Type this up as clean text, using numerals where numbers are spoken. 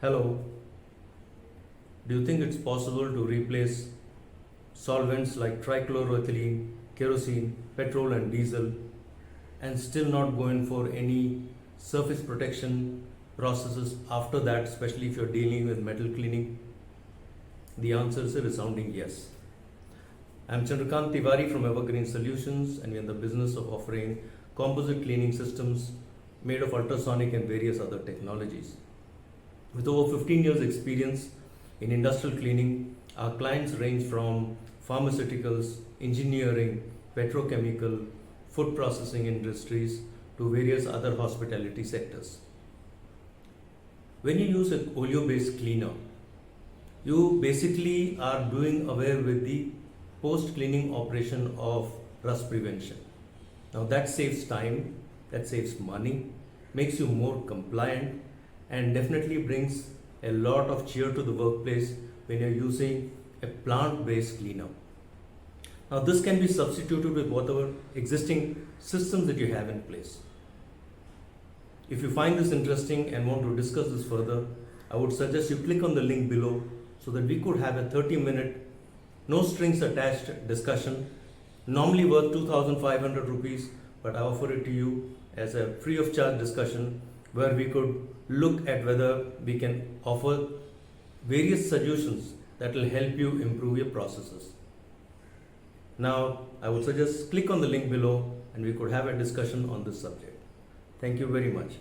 Hello, do you think it's possible to replace solvents like trichloroethylene, kerosene, petrol, and diesel and still not go in for any surface protection processes after that, especially if you're dealing with metal cleaning? The answer is a resounding yes. I'm Chandrakant Tiwari from Evergreen Solutions, and we're in the business of offering composite cleaning systems made of ultrasonic and various other technologies. With over 15 years' experience in industrial cleaning, our clients range from pharmaceuticals, engineering, petrochemical, food processing industries to various other hospitality sectors. When you use an oleo-based cleaner, you basically are doing away with the post-cleaning operation of rust prevention. Now that saves time, that saves money, makes you more compliant, and definitely brings a lot of cheer to the workplace when you're using a plant-based cleaner. Now this can be substituted with whatever existing systems that you have in place. If you find this interesting and want to discuss this further, I would suggest you click on the link below so that we could have a 30-minute, no strings attached discussion, normally worth 2,500 rupees, but I offer it to you as a free of charge discussion where we could look at whether we can offer various solutions that will help you improve your processes. Now, I would suggest click on the link below and we could have a discussion on this subject. Thank you very much.